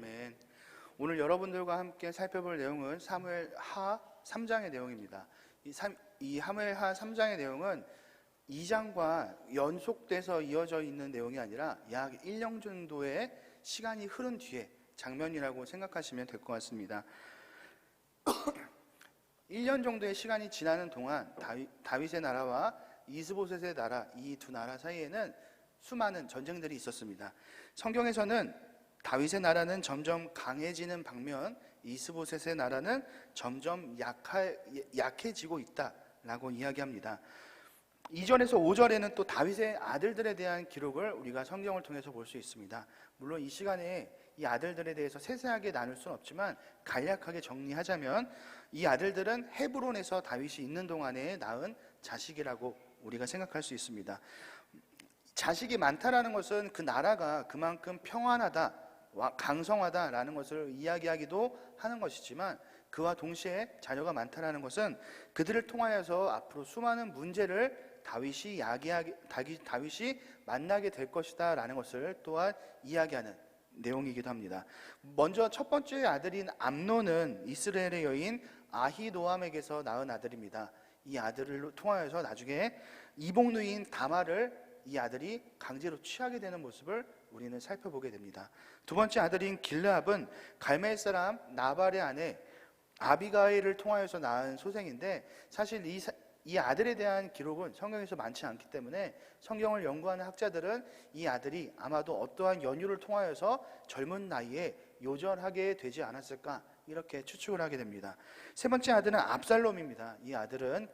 아멘. 오늘 여러분들과 함께 살펴볼 내용은 사무엘하 3장의 내용입니다. 이 사무엘하 3장의 내용은 2장과 연속돼서 이어져 있는 내용이 아니라 약 1년 정도의 시간이 흐른 뒤에 장면이라고 생각하시면 될 것 같습니다. 1년 정도의 시간이 지나는 동안 다윗의 나라와 이스보셋의 나라, 이 두 나라 사이에는 수많은 전쟁들이 있었습니다. 성경에서는 다윗의 나라는 점점 강해지는 반면 이스보셋의 나라는 점점 약해지고 있다라고 이야기합니다. 2절에서 5절에는 또 다윗의 아들들에 대한 기록을 우리가 성경을 통해서 볼 수 있습니다. 물론 이 시간에 이 아들들에 대해서 세세하게 나눌 수는 없지만 간략하게 정리하자면 이 아들들은 헤브론에서 다윗이 있는 동안에 낳은 자식이라고 우리가 생각할 수 있습니다. 자식이 많다라는 것은 그 나라가 그만큼 평안하다, 강성하다라는 것을 이야기하기도 하는 것이지만 그와 동시에 자녀가 많다라는 것은 그들을 통하여서 앞으로 수많은 문제를 다윗이 만나게 될 것이다 라는 것을 또한 이야기하는 내용이기도 합니다. 먼저 첫 번째 아들인 암논은 이스라엘의 여인 아히노암에게서 낳은 아들입니다. 이 아들을 통하여서 나중에 이복누이인 다말을 이 아들이 강제로 취하게 되는 모습을 우리는 살펴보게 됩니다. 두 번째 아들인 길르압은 갈멜 사람 나발의 아내 아비가일을 통하여서 낳은 소생인데 사실 이 아들에 대한 기록은 성경에서 많지 않기 때문에 성경을 연구하는 학자들은 이 아들이 아마도 어떠한 연유를 통하여서 젊은 나이에 요절하게 되지 않았을까 이렇게 추측을 하게 됩니다. 세 번째 아들은 압살롬입니다. 이 아들은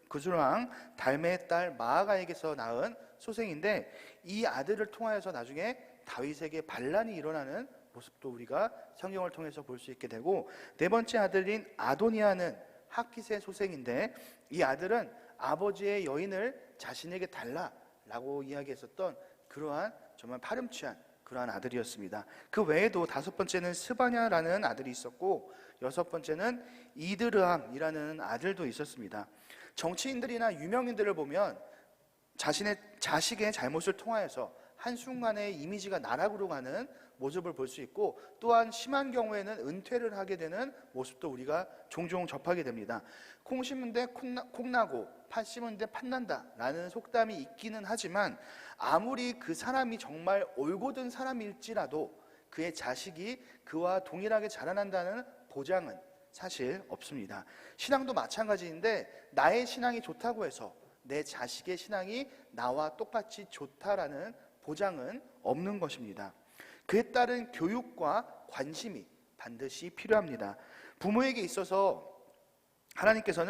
구술왕 달메의 딸 마아가에게서 낳은 소생인데 이 아들을 통하여서 나중에 다윗에게 반란이 일어나는 모습도 우리가 성경을 통해서 볼 수 있게 되고, 네 번째 아들인 아도니아는 하깃의 소생인데 이 아들은 아버지의 여인을 자신에게 달라라고 이야기했었던 그러한 정말 파렴치한 그러한 아들이었습니다. 그 외에도 다섯 번째는 스바냐라는 아들이 있었고 여섯 번째는 이드르함이라는 아들도 있었습니다. 정치인들이나 유명인들을 보면 자신의 자식의 잘못을 통하여서 한순간에 이미지가 나락으로 가는 모습을 볼 수 있고, 또한 심한 경우에는 은퇴를 하게 되는 모습도 우리가 종종 접하게 됩니다. 콩 심은 데 콩 나고 팥 심은 데 팥 난다 라는 속담이 있기는 하지만 아무리 그 사람이 정말 올곧은 사람일지라도 그의 자식이 그와 동일하게 자라난다는 보장은 사실 없습니다. 신앙도 마찬가지인데 나의 신앙이 좋다고 해서 내 자식의 신앙이 나와 똑같이 좋다라는 보장은 없는 것입니다. 그에 따른 교육과 관심이 반드시 필요합니다. 부모에게 있어서 하나님께서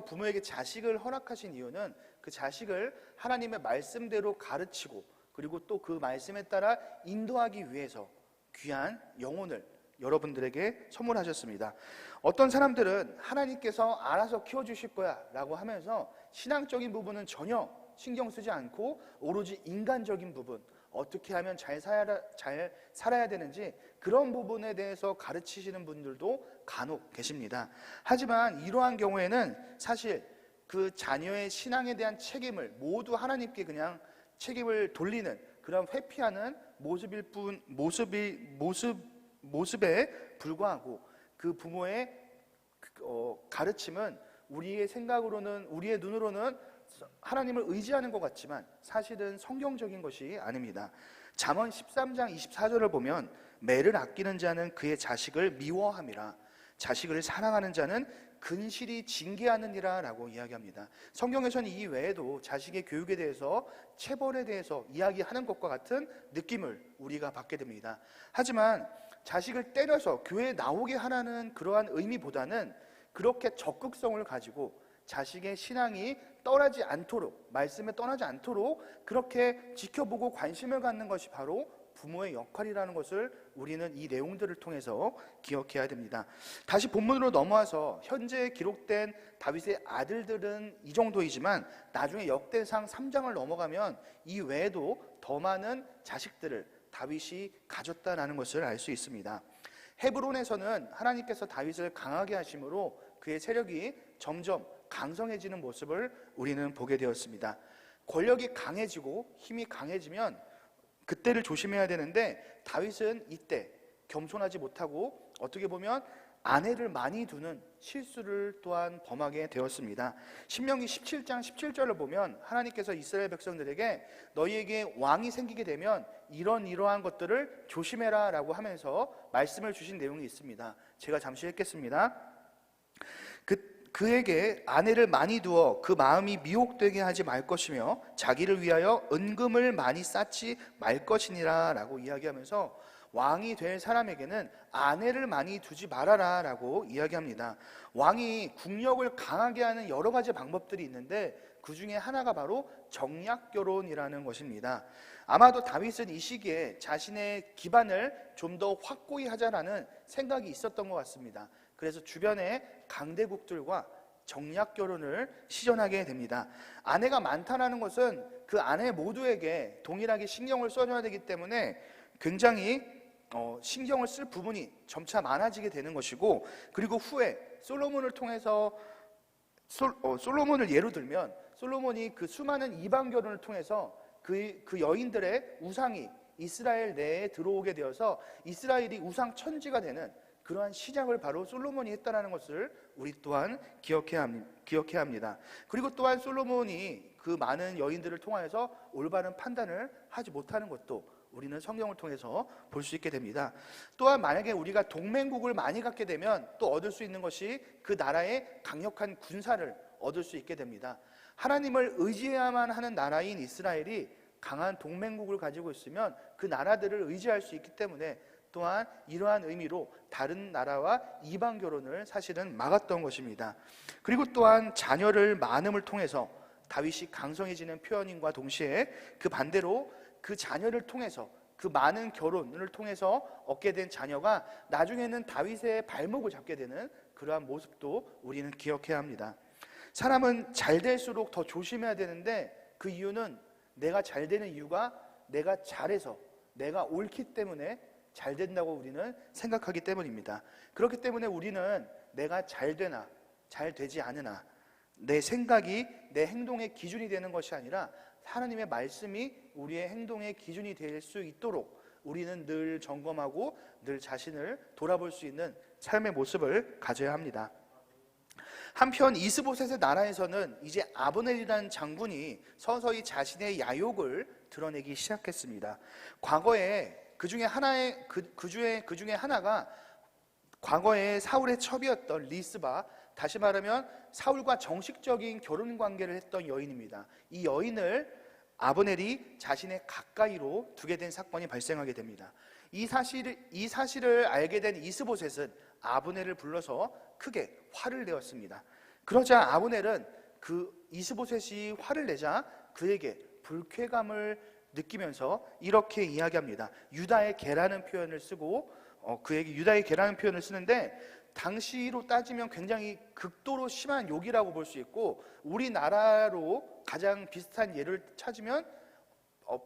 부모에게 자식을 허락하신 이유는 그 자식을 하나님의 말씀대로 가르치고 그리고 또 그 말씀에 따라 인도하기 위해서 귀한 영혼을 여러분들에게 선물하셨습니다. 어떤 사람들은 하나님께서 알아서 키워주실 거야 라고 하면서 신앙적인 부분은 전혀 신경 쓰지 않고 오로지 인간적인 부분, 어떻게 하면 잘 살아야 되는지 그런 부분에 대해서 가르치시는 분들도 간혹 계십니다. 하지만 이러한 경우에는 사실 그 자녀의 신앙에 대한 책임을 모두 하나님께 그냥 책임을 돌리는 그런 회피하는 모습에 불과하고, 그 부모의 가르침은 우리의 생각으로는, 우리의 눈으로는 하나님을 의지하는 것 같지만 사실은 성경적인 것이 아닙니다. 잠언 13장 24절을 보면 매를 아끼는 자는 그의 자식을 미워함이라 자식을 사랑하는 자는 근실이 징계하느니라 라고 이야기합니다. 성경에서는 이 외에도 자식의 교육에 대해서, 체벌에 대해서 이야기하는 것과 같은 느낌을 우리가 받게 됩니다. 하지만 자식을 때려서 교회에 나오게 하라는 그러한 의미보다는 그렇게 적극성을 가지고 자식의 신앙이 떠나지 않도록, 말씀에 떠나지 않도록 그렇게 지켜보고 관심을 갖는 것이 바로 부모의 역할이라는 것을 우리는 이 내용들을 통해서 기억해야 됩니다. 다시 본문으로 넘어와서 현재 기록된 다윗의 아들들은 이 정도이지만 나중에 역대상 3장을 넘어가면 이 외에도 더 많은 자식들을 다윗이 가졌다는 것을 알 수 있습니다. 헤브론에서는 하나님께서 다윗을 강하게 하심으로 그의 세력이 점점 강성해지는 모습을 우리는 보게 되었습니다. 권력이 강해지고 힘이 강해지면 그때를 조심해야 되는데 다윗은 이때 겸손하지 못하고 어떻게 보면 아내를 많이 두는 실수를 또한 범하게 되었습니다. 신명기 17장 17절을 보면 하나님께서 이스라엘 백성들에게 너희에게 왕이 생기게 되면 이러한 것들을 조심해라 라고 하면서 말씀을 주신 내용이 있습니다. 제가 잠시 읽겠습니다. 그에게 아내를 많이 두어 그 마음이 미혹되게 하지 말 것이며 자기를 위하여 은금을 많이 쌓지 말 것이니라 라고 이야기하면서 왕이 될 사람에게는 아내를 많이 두지 말아라 라고 이야기합니다. 왕이 국력을 강하게 하는 여러 가지 방법들이 있는데 그 중에 하나가 바로 정략결혼이라는 것입니다. 아마도 다윗은 이 시기에 자신의 기반을 좀 더 확고히 하자라는 생각이 있었던 것 같습니다. 그래서 주변의 강대국들과 정략결혼을 시전하게 됩니다. 아내가 많다는 것은 그 아내 모두에게 동일하게 신경을 써줘야 되기 때문에 굉장히 신경을 쓸 부분이 점차 많아지게 되는 것이고, 그리고 후에 솔로몬을 통해서 솔로몬을 예로 들면 솔로몬이 그 수많은 이방 결혼을 통해서 그 여인들의 우상이 이스라엘 내에 들어오게 되어서 이스라엘이 우상 천지가 되는 그러한 시작을 바로 솔로몬이 했다는 것을 우리 또한 기억해야 합니다. 그리고 또한 솔로몬이 그 많은 여인들을 통하여서 올바른 판단을 하지 못하는 것도 우리는 성경을 통해서 볼 수 있게 됩니다. 또한 만약에 우리가 동맹국을 많이 갖게 되면 또 얻을 수 있는 것이 그 나라의 강력한 군사를 얻을 수 있게 됩니다. 하나님을 의지해야만 하는 나라인 이스라엘이 강한 동맹국을 가지고 있으면 그 나라들을 의지할 수 있기 때문에 또한 이러한 의미로 다른 나라와 이방 결혼을 사실은 막았던 것입니다. 그리고 또한 자녀를 많음을 통해서 다윗이 강성해지는 표현인과 동시에 그 반대로 그 자녀를 통해서 그 많은 결혼을 통해서 얻게 된 자녀가 나중에는 다윗의 발목을 잡게 되는 그러한 모습도 우리는 기억해야 합니다. 사람은 잘 될수록 더 조심해야 되는데 그 이유는 내가 잘 되는 이유가 내가 잘해서 내가 옳기 때문에 잘 된다고 우리는 생각하기 때문입니다. 그렇기 때문에 우리는 내가 잘 되나 잘 되지 않으나 내 생각이 내 행동의 기준이 되는 것이 아니라 하나님의 말씀이 우리의 행동의 기준이 될 수 있도록 우리는 늘 점검하고 늘 자신을 돌아볼 수 있는 삶의 모습을 가져야 합니다. 한편 이스보셋의 나라에서는 이제 아브넬이라는 장군이 서서히 자신의 야욕을 드러내기 시작했습니다. 과거에 그 중에 하나가 과거에 사울의 첩이었던 리스바, 다시 말하면 사울과 정식적인 결혼 관계를 했던 여인입니다. 이 여인을 아브넬이 자신의 가까이로 두게 된 사건이 발생하게 됩니다. 이 사실을 알게 된 이스보셋은 아브넬을 불러서 크게 화를 내었습니다. 그러자 아브넬은 그 이스보셋이 화를 내자 그에게 불쾌감을 느끼면서 이렇게 이야기합니다. 유다의 개라는 표현을 쓰고 그에게 유다의 개라는 표현을 쓰는데 당시로 따지면 굉장히 극도로 심한 욕이라고 볼 수 있고, 우리나라로 가장 비슷한 예를 찾으면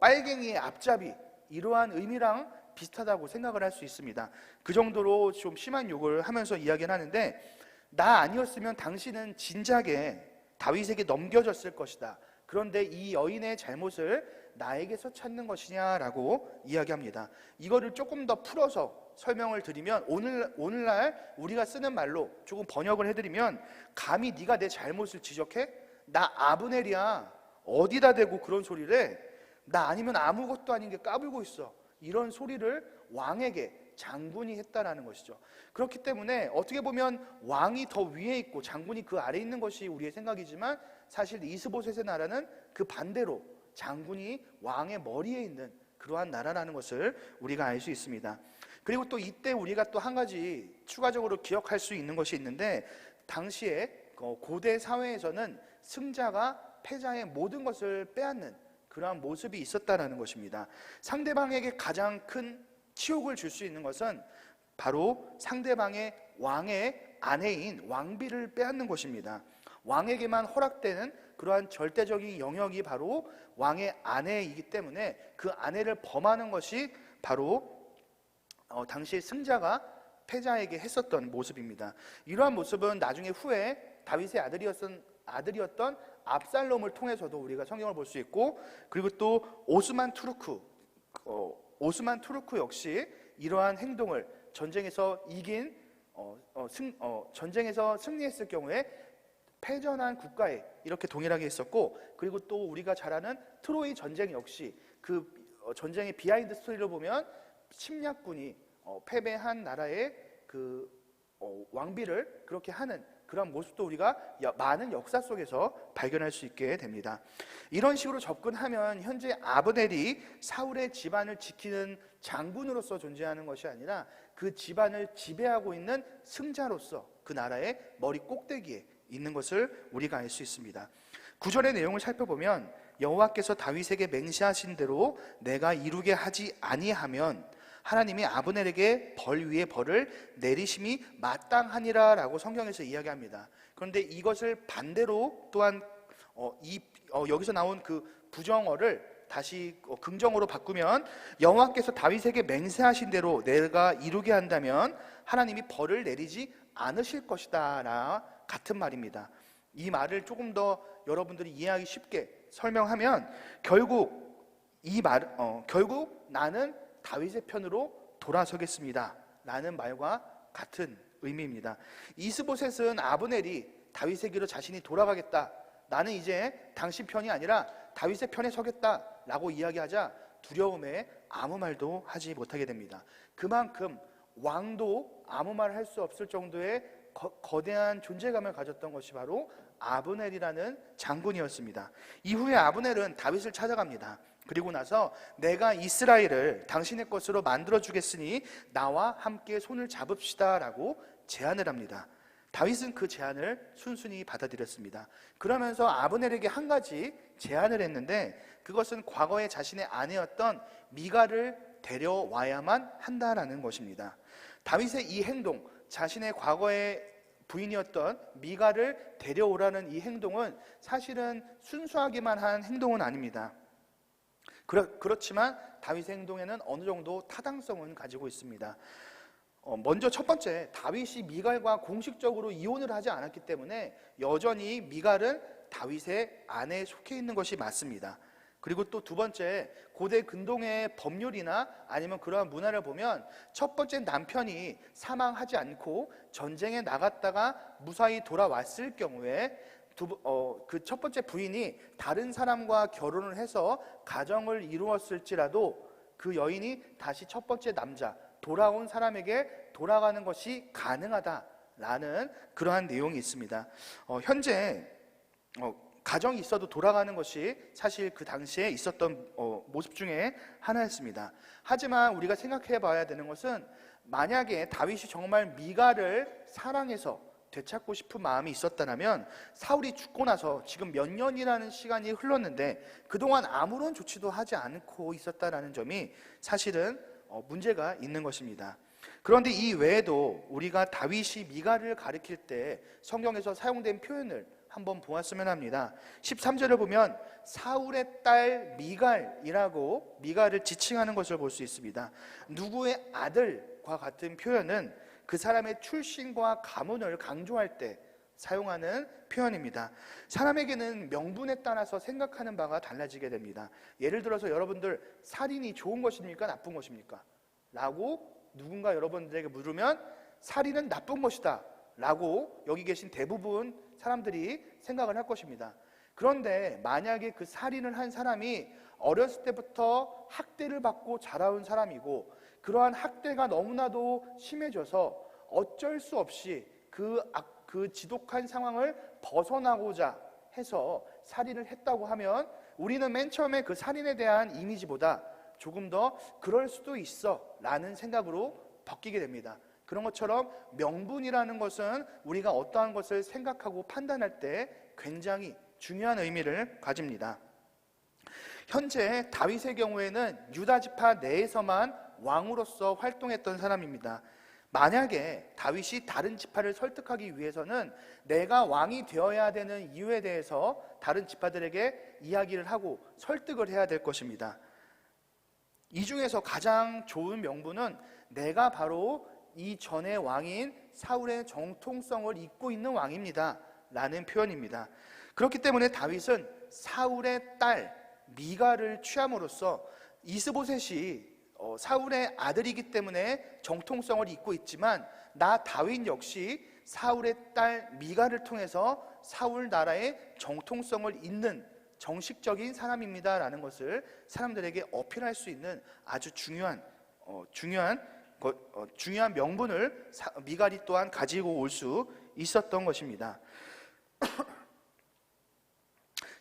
빨갱이의 앞잡이, 이러한 의미랑 비슷하다고 생각을 할 수 있습니다. 그 정도로 좀 심한 욕을 하면서 이야기를 하는데, 나 아니었으면 당신은 진작에 다윗에게 넘겨졌을 것이다. 그런데 이 여인의 잘못을 나에게서 찾는 것이냐라고 이야기합니다. 이거를 조금 더 풀어서 설명을 드리면 오늘날 우리가 쓰는 말로 조금 번역을 해드리면, 감히 네가 내 잘못을 지적해? 나 아브넬이야. 어디다 대고 그런 소리를 해? 나 아니면 아무것도 아닌 게 까불고 있어. 이런 소리를 왕에게 장군이 했다라는 것이죠. 그렇기 때문에 어떻게 보면 왕이 더 위에 있고 장군이 그 아래에 있는 것이 우리의 생각이지만, 사실 이스보셋의 나라는 그 반대로 장군이 왕의 머리에 있는 그러한 나라라는 것을 우리가 알 수 있습니다. 그리고 또 이때 우리가 또 한 가지 추가적으로 기억할 수 있는 것이 있는데, 당시에 고대 사회에서는 승자가 패자의 모든 것을 빼앗는 그러한 모습이 있었다는 것입니다. 상대방에게 가장 큰 치욕을 줄 수 있는 것은 바로 상대방의 왕의 아내인 왕비를 빼앗는 것입니다. 왕에게만 허락되는 그러한 절대적인 영역이 바로 왕의 아내이기 때문에 그 아내를 범하는 것이 바로 당시 승자가 패자에게 했었던 모습입니다. 이러한 모습은 나중에 후에 다윗의 아들이었던 압살롬을 통해서도 우리가 성경을 볼 수 있고, 그리고 또 오스만 투르크, 오스만 투르크 역시 이러한 행동을 전쟁에서 전쟁에서 승리했을 경우에 패전한 국가에 이렇게 동일하게 했었고, 그리고 또 우리가 잘 아는 트로이 전쟁 역시 그 전쟁의 비하인드 스토리를 보면 침략군이 패배한 나라의 그 왕비를 그렇게 하는 그런 모습도 우리가 많은 역사 속에서 발견할 수 있게 됩니다. 이런 식으로 접근하면 현재 아브넬이 사울의 집안을 지키는 장군으로서 존재하는 것이 아니라 그 집안을 지배하고 있는 승자로서 그 나라의 머리 꼭대기에 있는 것을 우리가 알 수 있습니다. 9절의 내용을 살펴보면 여호와께서 다윗에게 맹세하신 대로 내가 이루게 하지 아니하면 하나님이 아브넬에게 벌 위에 벌을 내리심이 마땅하니라 라고 성경에서 이야기합니다. 그런데 이것을 반대로 또한 여기서 나온 그 부정어를 다시 긍정어로 바꾸면 여호와께서 다윗에게 맹세하신 대로 내가 이루게 한다면 하나님이 벌을 내리지 않으실 것이다 라 같은 말입니다. 이 말을 조금 더 여러분들이 이해하기 쉽게 설명하면 결국 나는 다윗의 편으로 돌아서겠습니다 라는 말과 같은 의미입니다. 이스보셋은 아브넬이 다윗에게로 자신이 돌아가겠다, 나는 이제 당신 편이 아니라 다윗의 편에 서겠다 라고 이야기하자 두려움에 아무 말도 하지 못하게 됩니다. 그만큼 왕도 아무 말 할 수 없을 정도의 거대한 존재감을 가졌던 것이 바로 아브넬이라는 장군이었습니다. 이후에 아브넬은 다윗을 찾아갑니다. 그리고 나서 내가 이스라엘을 당신의 것으로 만들어주겠으니 나와 함께 손을 잡읍시다 라고 제안을 합니다. 다윗은 그 제안을 순순히 받아들였습니다. 그러면서 아브넬에게 한 가지 제안을 했는데 그것은 과거에 자신의 아내였던 미갈을 데려와야만 한다라는 것입니다. 다윗의 이 행동, 자신의 과거의 부인이었던 미갈을 데려오라는 이 행동은 사실은 순수하기만 한 행동은 아닙니다. 그렇지만 다윗의 행동에는 어느 정도 타당성은 가지고 있습니다. 먼저 첫 번째, 다윗이 미갈과 공식적으로 이혼을 하지 않았기 때문에 여전히 미갈은 다윗의 아내에 속해 있는 것이 맞습니다. 그리고 또 두 번째, 고대 근동의 법률이나 아니면 그러한 문화를 보면 첫 번째 남편이 사망하지 않고 전쟁에 나갔다가 무사히 돌아왔을 경우에 그 첫 번째 부인이 다른 사람과 결혼을 해서 가정을 이루었을지라도 그 여인이 다시 첫 번째 남자, 돌아온 사람에게 돌아가는 것이 가능하다라는 그러한 내용이 있습니다. 현재 가정이 있어도 돌아가는 것이 사실 그 당시에 있었던 모습 중에 하나였습니다. 하지만 우리가 생각해 봐야 되는 것은 만약에 다윗이 정말 미갈을 사랑해서 되찾고 싶은 마음이 있었다면 사울이 죽고 나서 지금 몇 년이라는 시간이 흘렀는데 그동안 아무런 조치도 하지 않고 있었다는 점이 사실은 문제가 있는 것입니다. 그런데 이 외에도 우리가 다윗이 미갈을 가리킬 때 성경에서 사용된 표현을 한번 보았으면 합니다. 13절을 보면 사울의 딸 미갈이라고 미갈을 지칭하는 것을 볼 수 있습니다. 누구의 아들과 같은 표현은 그 사람의 출신과 가문을 강조할 때 사용하는 표현입니다. 사람에게는 명분에 따라서 생각하는 바가 달라지게 됩니다. 예를 들어서 여러분들, 살인이 좋은 것입니까? 나쁜 것입니까? 라고 누군가 여러분들에게 물으면 살인은 나쁜 것이다 라고 여기 계신 대부분 사람들이 생각을 할 것입니다. 그런데 만약에 그 살인을 한 사람이 어렸을 때부터 학대를 받고 자라온 사람이고 그러한 학대가 너무나도 심해져서 어쩔 수 없이 그 지독한 상황을 벗어나고자 해서 살인을 했다고 하면 우리는 맨 처음에 그 살인에 대한 이미지보다 조금 더 그럴 수도 있어 라는 생각으로 바뀌게 됩니다. 그런 것처럼 명분이라는 것은 우리가 어떠한 것을 생각하고 판단할 때 굉장히 중요한 의미를 가집니다. 현재 다윗의 경우에는 유다 지파 내에서만 왕으로서 활동했던 사람입니다. 만약에 다윗이 다른 지파를 설득하기 위해서는 내가 왕이 되어야 되는 이유에 대해서 다른 지파들에게 이야기를 하고 설득을 해야 될 것입니다. 이 중에서 가장 좋은 명분은 내가 바로 이 전의 왕인 사울의 정통성을 잇고 있는 왕입니다 라는 표현입니다. 그렇기 때문에 다윗은 사울의 딸 미갈을 취함으로써 이스보셋이 사울의 아들이기 때문에 정통성을 잇고 있지만 나 다윗 역시 사울의 딸 미갈을 통해서 사울 나라의 정통성을 잇는 정식적인 사람입니다라는 것을 사람들에게 어필할 수 있는 아주 중요한 명분을 미갈이 또한 가지고 올 수 있었던 것입니다.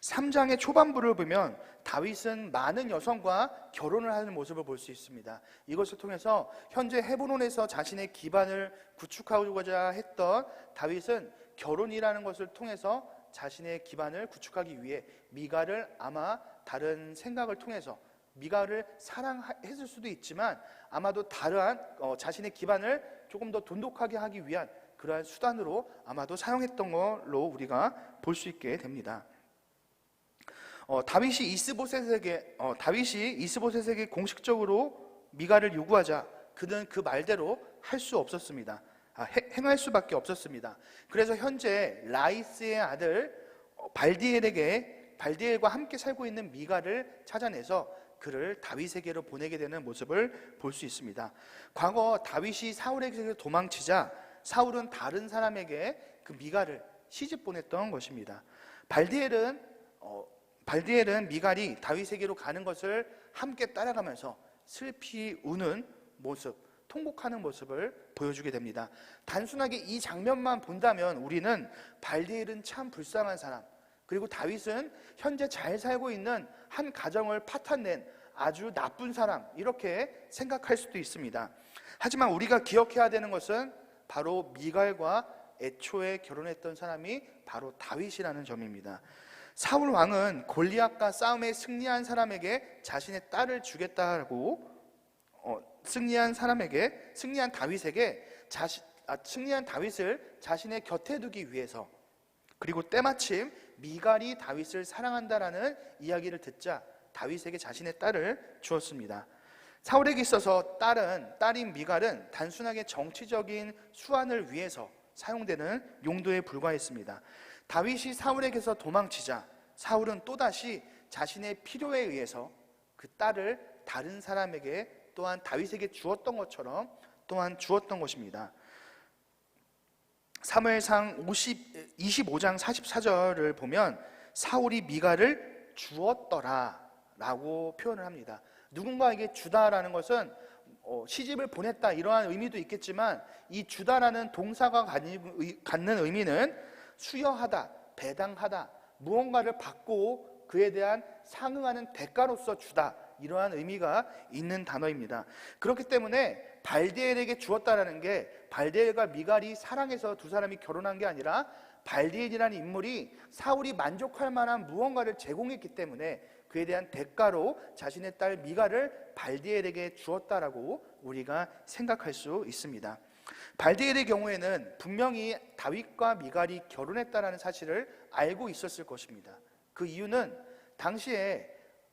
3장의 초반부를 보면 다윗은 많은 여성과 결혼을 하는 모습을 볼 수 있습니다. 이것을 통해서 현재 헤브론에서 자신의 기반을 구축하고자 했던 다윗은 결혼이라는 것을 통해서 자신의 기반을 구축하기 위해 미갈을 아마 다른 생각을 통해서 미갈을 사랑했을 수도 있지만 아마도 다른 자신의 기반을 조금 더 돈독하게 하기 위한 그러한 수단으로 아마도 사용했던 걸로 우리가 볼 수 있게 됩니다. 다윗이 이스보셋에게 공식적으로 미갈을 요구하자 그는 그 말대로 할 수 없었습니다. 행할 수밖에 없었습니다. 그래서 현재 라이스의 아들 발디엘과 함께 살고 있는 미갈을 찾아내서 그를 다윗에게로 보내게 되는 모습을 볼 수 있습니다. 과거 다윗이 사울에게서 도망치자 사울은 다른 사람에게 그 미갈을 시집 보냈던 것입니다. 발디엘은 미갈이 다윗에게로 가는 것을 함께 따라가면서 슬피 우는 모습, 통곡하는 모습을 보여주게 됩니다. 단순하게 이 장면만 본다면 우리는 발디엘은 참 불쌍한 사람, 그리고 다윗은 현재 잘 살고 있는 한 가정을 파탄낸 아주 나쁜 사람, 이렇게 생각할 수도 있습니다. 하지만 우리가 기억해야 되는 것은 바로 미갈과 애초에 결혼했던 사람이 바로 다윗이라는 점입니다. 사울 왕은 골리앗과 싸움에 승리한 사람에게 자신의 딸을 주겠다고 승리한 다윗을 자신의 곁에 두기 위해서, 그리고 때마침 미갈이 다윗을 사랑한다라는 이야기를 듣자 다윗에게 자신의 딸을 주었습니다. 사울에게 있어서 딸인 미갈은 단순하게 정치적인 수완을 위해서 사용되는 용도에 불과했습니다. 다윗이 사울에게서 도망치자 사울은 또다시 자신의 필요에 의해서 그 딸을 다른 사람에게 또한 다윗에게 주었던 것처럼 또한 주었던 것입니다. 사무엘상 25장 44절을 보면 사울이 미갈을 주었더라 라고 표현을 합니다. 누군가에게 주다라는 것은 시집을 보냈다 이러한 의미도 있겠지만 이 주다라는 동사가 갖는 의미는 수여하다, 배당하다, 무언가를 받고 그에 대한 상응하는 대가로서 주다, 이러한 의미가 있는 단어입니다. 그렇기 때문에 발디엘에게 주었다라는 게 발디엘과 미갈이 사랑해서 두 사람이 결혼한 게 아니라 발디엘이라는 인물이 사울이 만족할 만한 무언가를 제공했기 때문에 그에 대한 대가로 자신의 딸 미갈을 발디엘에게 주었다라고 우리가 생각할 수 있습니다. 발디엘의 경우에는 분명히 다윗과 미갈이 결혼했다는 사실을 알고 있었을 것입니다. 그 이유는 당시에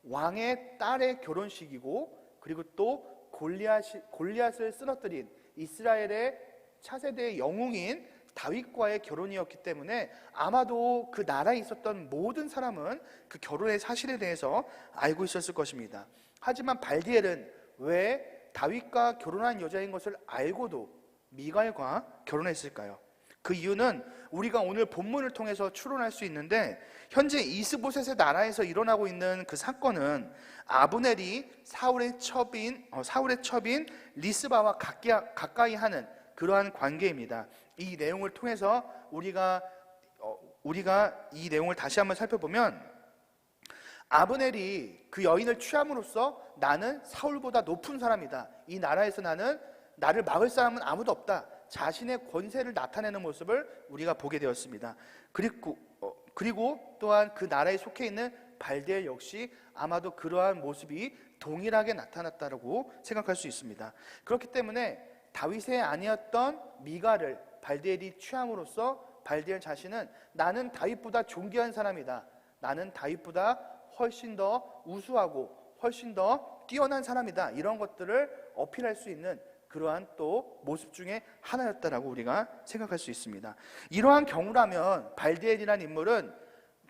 왕의 딸의 결혼식이고, 그리고 또 골리앗을 쓰러뜨린 이스라엘의 차세대의 영웅인 다윗과의 결혼이었기 때문에 아마도 그 나라에 있었던 모든 사람은 그 결혼의 사실에 대해서 알고 있었을 것입니다. 하지만 발디엘은 왜 다윗과 결혼한 여자인 것을 알고도 미갈과 결혼했을까요? 그 이유는 우리가 오늘 본문을 통해서 추론할 수 있는데, 현재 이스보셋의 나라에서 일어나고 있는 그 사건은 아브넬이 사울의 첩인 리스바와 가까이 하는 그러한 관계입니다. 이 내용을 통해서 우리가 이 내용을 다시 한번 살펴보면, 아브넬이 그 여인을 취함으로써 나는 사울보다 높은 사람이다, 이 나라에서 나를 막을 사람은 아무도 없다, 자신의 권세를 나타내는 모습을 우리가 보게 되었습니다. 그리고 또한 그 나라에 속해 있는 발디엘 역시 아마도 그러한 모습이 동일하게 나타났다고 생각할 수 있습니다. 그렇기 때문에 다윗의 아니었던 미갈을 발디엘이 취함으로써 발디엘 자신은 나는 다윗보다 존귀한 사람이다, 나는 다윗보다 훨씬 더 우수하고 훨씬 더 뛰어난 사람이다, 이런 것들을 어필할 수 있는 그러한 또 모습 중에 하나였다라고 우리가 생각할 수 있습니다. 이러한 경우라면 발디엘이라는 인물은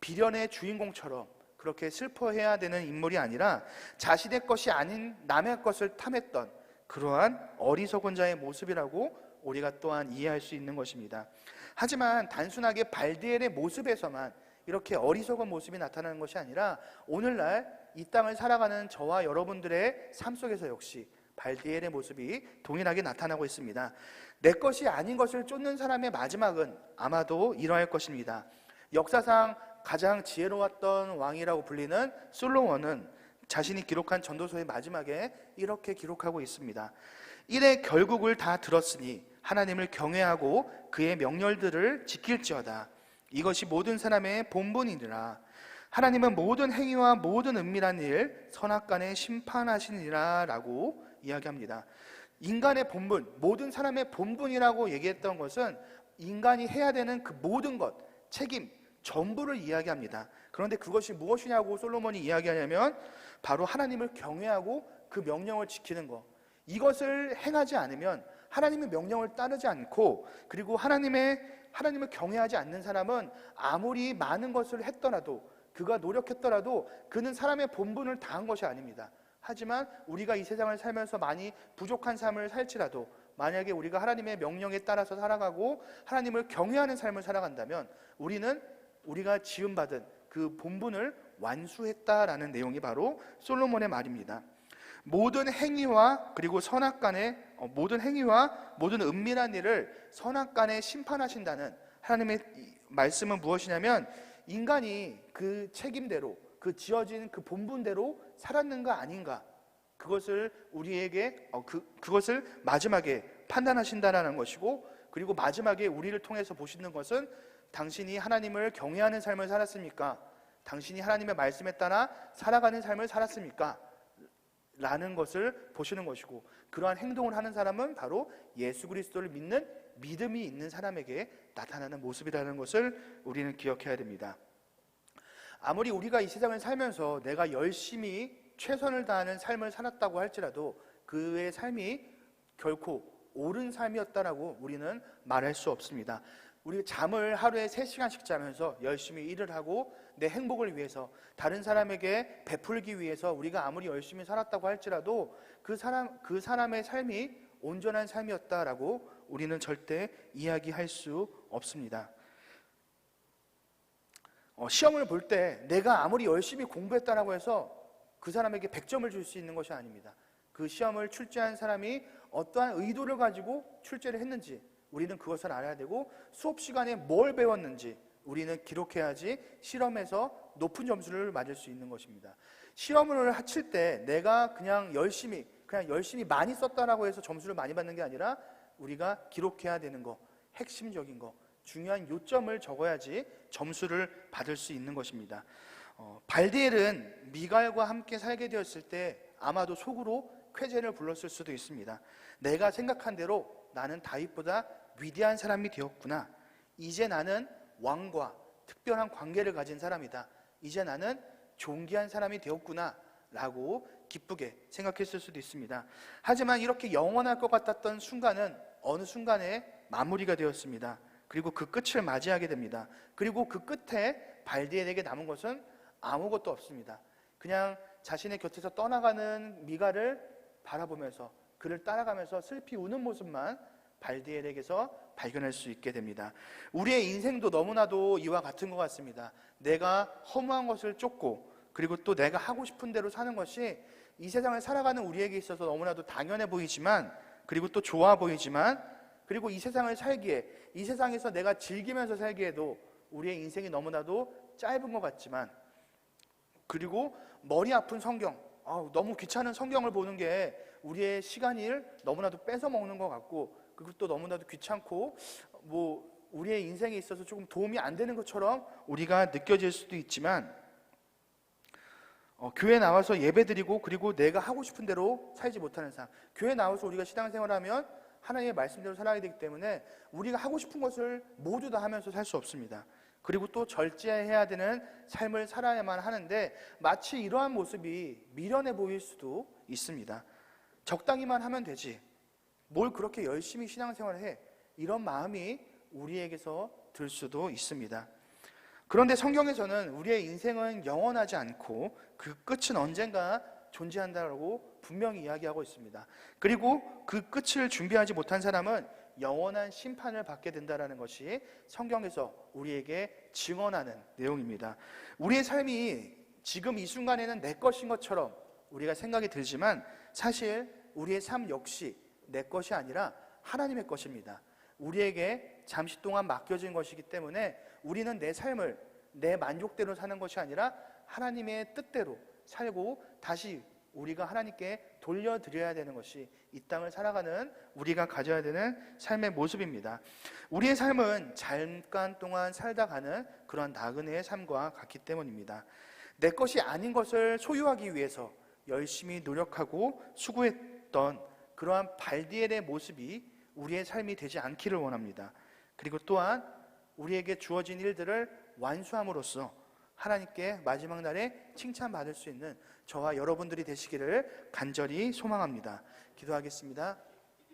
비련의 주인공처럼 그렇게 슬퍼해야 되는 인물이 아니라 자신의 것이 아닌 남의 것을 탐했던 그러한 어리석은 자의 모습이라고 우리가 또한 이해할 수 있는 것입니다. 하지만 단순하게 발디엘의 모습에서만 이렇게 어리석은 모습이 나타나는 것이 아니라 오늘날 이 땅을 살아가는 저와 여러분들의 삶 속에서 역시 발디엘의 모습이 동일하게 나타나고 있습니다. 내 것이 아닌 것을 쫓는 사람의 마지막은 아마도 이러할 것입니다. 역사상 가장 지혜로웠던 왕이라고 불리는 솔로몬은 자신이 기록한 전도서의 마지막에 이렇게 기록하고 있습니다. 이래 결국을 다 들었으니 하나님을 경외하고 그의 명령들을 지킬지어다. 이것이 모든 사람의 본분이니라. 하나님은 모든 행위와 모든 은밀한 일 선악간에 심판하시니라 라고 이야기합니다. 인간의 본분, 모든 사람의 본분이라고 얘기했던 것은 인간이 해야 되는 그 모든 것, 책임, 전부를 이야기합니다. 그런데 그것이 무엇이냐고 솔로몬이 이야기하냐면 바로 하나님을 경외하고 그 명령을 지키는 것. 이것을 행하지 않으면 하나님의 명령을 따르지 않고 그리고 하나님을 경외하지 않는 사람은 아무리 많은 것을 했더라도 그가 노력했더라도 그는 사람의 본분을 다한 것이 아닙니다. 하지만 우리가 이 세상을 살면서 많이 부족한 삶을 살지라도 만약에 우리가 하나님의 명령에 따라서 살아가고 하나님을 경외하는 삶을 살아간다면 우리는 우리가 지음받은 그 본분을 완수했다라는 내용이 바로 솔로몬의 말입니다. 모든 행위와 그리고 선악간에 모든 행위와 모든 은밀한 일을 선악간에 심판하신다는 하나님의 말씀은 무엇이냐면 인간이 그 책임대로 그 지어진 그 본분대로 살았는가 아닌가 그것을 우리에게 그것을 마지막에 판단하신다라는 것이고 그리고 마지막에 우리를 통해서 보시는 것은 당신이 하나님을 경외하는 삶을 살았습니까? 당신이 하나님의 말씀에 따라 살아가는 삶을 살았습니까? 라는 것을 보시는 것이고 그러한 행동을 하는 사람은 바로 예수 그리스도를 믿는 믿음이 있는 사람에게 나타나는 모습이라는 것을 우리는 기억해야 됩니다. 아무리 우리가 이 세상을 살면서 내가 열심히 최선을 다하는 삶을 살았다고 할지라도 그의 삶이 결코 옳은 삶이었다라고 우리는 말할 수 없습니다. 우리 잠을 하루에 3시간씩 자면서 열심히 일을 하고 내 행복을 위해서 다른 사람에게 베풀기 위해서 우리가 아무리 열심히 살았다고 할지라도 그 사람의 삶이 온전한 삶이었다라고 우리는 절대 이야기할 수 없습니다. 시험을 볼 때 내가 아무리 열심히 공부했다라고 해서 그 사람에게 100점을 줄 수 있는 것이 아닙니다. 그 시험을 출제한 사람이 어떠한 의도를 가지고 출제를 했는지 우리는 그것을 알아야 되고 수업 시간에 뭘 배웠는지 우리는 기록해야지 실험에서 높은 점수를 맞을 수 있는 것입니다. 시험을 칠 때 내가 그냥 열심히 많이 썼다라고 해서 점수를 많이 받는 게 아니라 우리가 기록해야 되는 거, 핵심적인 거, 중요한 요점을 적어야지 점수를 받을 수 있는 것입니다. 발디엘은 미갈과 함께 살게 되었을 때 아마도 속으로 쾌재를 불렀을 수도 있습니다. 내가 생각한 대로 나는 다윗보다 위대한 사람이 되었구나. 이제 나는 왕과 특별한 관계를 가진 사람이다. 이제 나는 존귀한 사람이 되었구나 라고 기쁘게 생각했을 수도 있습니다. 하지만 이렇게 영원할 것 같았던 순간은 어느 순간에 마무리가 되었습니다. 그리고 그 끝을 맞이하게 됩니다. 그리고 그 끝에 발디엘에게 남은 것은 아무것도 없습니다. 그냥 자신의 곁에서 떠나가는 미갈을 바라보면서 그를 따라가면서 슬피 우는 모습만 발디엘에게서 발견할 수 있게 됩니다. 우리의 인생도 너무나도 이와 같은 것 같습니다. 내가 허무한 것을 쫓고 그리고 또 내가 하고 싶은 대로 사는 것이 이 세상을 살아가는 우리에게 있어서 너무나도 당연해 보이지만 그리고 또 좋아 보이지만 그리고 이 세상을 살기에 이 세상에서 내가 즐기면서 살기에도 우리의 인생이 너무나도 짧은 것 같지만 그리고 머리 아픈 성경 너무 귀찮은 성경을 보는 게 우리의 시간을 너무나도 뺏어 먹는 것 같고 그리고 또 너무나도 귀찮고 우리의 인생에 있어서 조금 도움이 안 되는 것처럼 우리가 느껴질 수도 있지만 교회 나와서 예배드리고 그리고 내가 하고 싶은 대로 살지 못하는 삶 교회 나와서 우리가 신앙생활하면 하나님의 말씀대로 살아야 되기 때문에 우리가 하고 싶은 것을 모두 다 하면서 살 수 없습니다. 그리고 또 절제해야 되는 삶을 살아야만 하는데 마치 이러한 모습이 미련해 보일 수도 있습니다. 적당히만 하면 되지 뭘 그렇게 열심히 신앙생활을 해 이런 마음이 우리에게서 들 수도 있습니다. 그런데 성경에서는 우리의 인생은 영원하지 않고 그 끝은 언젠가 존재한다고 분명히 이야기하고 있습니다. 그리고 그 끝을 준비하지 못한 사람은 영원한 심판을 받게 된다는 것이 성경에서 우리에게 증언하는 내용입니다. 우리의 삶이 지금 이 순간에는 내 것인 것처럼 우리가 생각이 들지만 사실 우리의 삶 역시 내 것이 아니라 하나님의 것입니다. 우리에게 잠시 동안 맡겨진 것이기 때문에 우리는 내 삶을 내 만족대로 사는 것이 아니라 하나님의 뜻대로 살고 다시 우리가 하나님께 돌려드려야 되는 것이 이 땅을 살아가는 우리가 가져야 되는 삶의 모습입니다. 우리의 삶은 잠깐 동안 살다 가는 그런 나그네의 삶과 같기 때문입니다. 내 것이 아닌 것을 소유하기 위해서 열심히 노력하고 수고했던 그러한 발디엘의 모습이 우리의 삶이 되지 않기를 원합니다. 그리고 또한 우리에게 주어진 일들을 완수함으로써 하나님께 마지막 날에 칭찬받을 수 있는 저와 여러분들이 되시기를 간절히 소망합니다. 기도하겠습니다.